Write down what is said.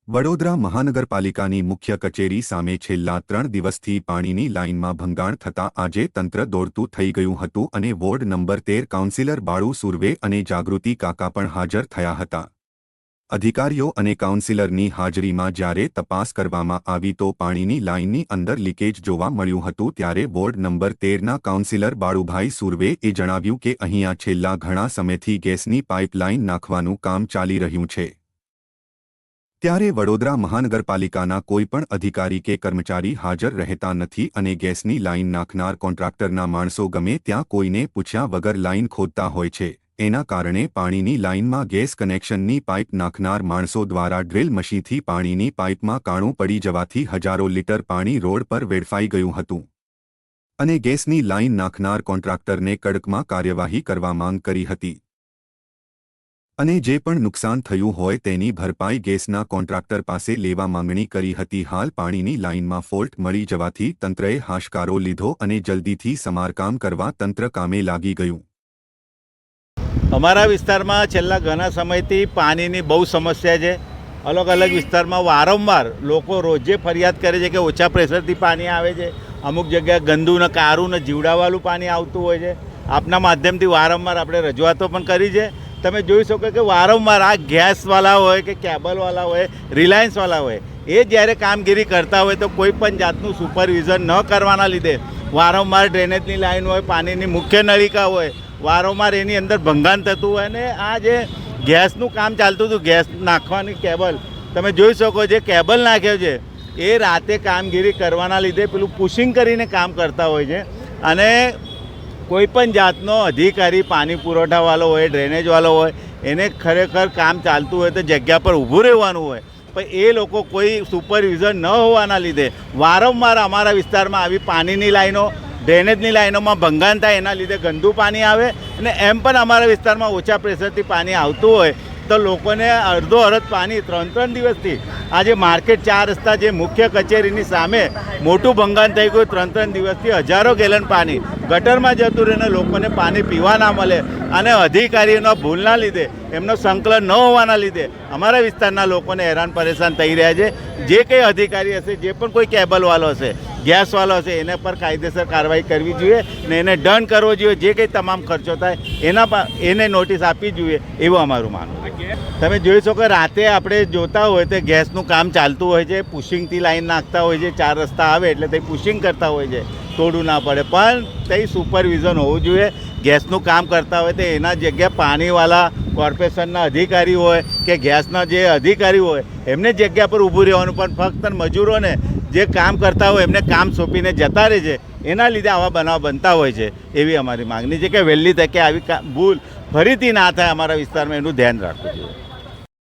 વડોદરા મહાનગરપાલિકાની મુખ્ય કચેરી સામે છેલ્લા 3 દિવસથી પાણીની લાઇનમાં ભંગાણ થતાં આજે તંત્ર દોડતું થઈ ગયું હતું અને ward number 13 councillor Balu Surve અને જાગૃતિ કાકા પણ હાજર થયા હતા। અધિકારીઓ અને કાઉન્સિલરની હાજરીમાં જ્યારે તપાસ કરવામાં આવી તો પાણીની લાઇનની અંદર લીકેજ જોવા મળ્યું હતું। ત્યારે વોર્ડ નંબર 13ના કાઉન્સિલર બાળુભાઈ સુરવેએ જણાવ્યું કે અહીંયા છેલ્લા ઘણા સમયથી ગેસની પાઇપલાઇન નાખવાનું કામ ચાલી રહ્યું છે। ત્યારે વડોદરા મહાનગરપાલિકાના કોઈપણ અધિકારી કે કર્મચારી હાજર રહેતા નથી અને ગેસની લાઇન નાખનાર કોન્ટ્રાક્ટરના માણસો ગમે ત્યાં કોઈને પૂછ્યા વગર લાઇન ખોદતા હોય છે। એના કારણે પાણીની લાઇનમાં ગેસ કનેક્શનની પાઇપ નાખનાર માણસો દ્વારા ડ્રીલ મશીનથી પાણીની પાઇપમાં કાણું પડી જવાથી હજારો લીટર પાણી રોડ પર વેડફાઈ ગયું હતું અને ગેસની લાઇન નાખનાર કોન્ટ્રાક્ટરને કડકમાં કાર્યવાહી કરવા માંગ કરી હતી અને જે પણ નુકસાન થયું હોય તેની ભરપાઈ ગેસના કોન્ટ્રાક્ટર પાસે લેવા માંગણી કરી હતી। હાલ પાણીની લાઇનમાં ફોલ્ટ મળી જવાથી તંત્રએ હાશકારો લીધો અને જલ્દીથી સમારકામ કરવા તંત્ર કામે લાગી ગયું। અમારા વિસ્તારમાં છેલ્લા ઘણા સમયથી પાણીની બહુ સમસ્યા છે। અલગ અલગ વિસ્તારમાં વારંવાર લોકો રોજે ફરિયાદ કરે છે કે ઓછા પ્રેશરથી પાણી આવે છે, અમુક જગ્યાએ ગંદુ ને કારું ને જીવડાવાળું પાણી આવતું હોય છે। આપના માધ્યમથી વારંવાર આપણે રજૂઆતો પણ કરી છે। તમે જોઈ શકો કે વારંવાર આ ગેસવાળા હોય કે કેબલવાળા હોય, રિલાયન્સવાળા હોય, એ જ્યારે કામગીરી કરતા હોય તો કોઈ પણ જાતનું સુપરવિઝન ન કરવાના લીધે વારંવાર ડ્રેનેજની લાઇન હોય, પાણીની મુખ્ય નળિકા હોય, વારંવાર એની અંદર ભંગાણ થતું હોય ને આ જે ગેસનું કામ ચાલતું હતું, ગેસ નાખવાની કેબલ તમે જોઈ શકો જે કેબલ નાખ્યો છે એ રાતે કામગીરી કરવાના લીધે પેલું પુશિંગ કરીને કામ કરતા હોય છે અને કોઈપણ જાતનો અધિકારી પાણી પુરવઠાવાળો હોય, ડ્રેનેજવાળો હોય, એને ખરેખર કામ ચાલતું હોય તો જગ્યા પર ઊભું રહેવાનું હોય, પણ એ લોકો કોઈ સુપરવિઝન ન હોવાના લીધે વારંવાર અમારા વિસ્તારમાં આવી પાણીની લાઈનો, ડ્રેનેજની લાઈનોમાં ભંગાણ થાય, એના લીધે ગંદુ પાણી આવે અને એમ પણ અમારા વિસ્તારમાં ઓછા પ્રેશરથી પાણી આવતું હોય તો લોકોને અડધો અડધ પાણી 3-3 દિવસથી આજે માર્કેટ 4 રસ્તા જે મુખ્ય કચેરીની સામે મોટું ભંગાણ થઈ ગયું। 3-3 દિવસથી હજારો ગેલન પાણી ગટરમાં જતું રહીને લોકોને પાણી પીવા ના મળે અને અધિકારીઓના ભૂલના લીધે, એમનો સંકલન ન હોવાના લીધે અમારા વિસ્તારના લોકોને હેરાન પરેશાન થઈ રહ્યા છે। જે કંઈ અધિકારી હશે, જે પણ કોઈ કેબલવાળો હશે, ગેસવાળો હશે, એના પર કાયદેસર કાર્યવાહી કરવી જોઈએ ને એને દંડ કરવો જોઈએ। જે કંઈ તમામ ખર્ચો થાય એને નોટિસ આપવી જોઈએ એવું અમારું માનવું છે। તમે જોઈ શકો રાતે આપણે જોતા હોય તો ગેસનું કામ ચાલતું હોય છે, પુશિંગથી લાઈન નાખતા હોય છે, 4 રસ્તા આવે એટલે તે પુશિંગ કરતા હોય છે, તોડવું ના પડે, પણ તે સુપરવિઝન હોવું જોઈએ। ગેસનું કામ કરતા હોય તો એના જગ્યાએ પાણીવાળા કોર્પોરેશનના અધિકારી હોય કે ગેસના જે અધિકારી હોય એમને જગ્યા પર ઊભું રહેવાનું, પણ ફક્ત મજૂરોને જે કામ કરતા હોય એમને કામ સોંપીને જતા રહે છે, એના લીધે આવા બનાવ બનતા હોય છે। એવી અમારી માગણી છે કે વહેલી તકે આવી ભૂલ ફરીથી ના થાય અમારા વિસ્તારમાં, એનું ધ્યાન રાખવું જોઈએ।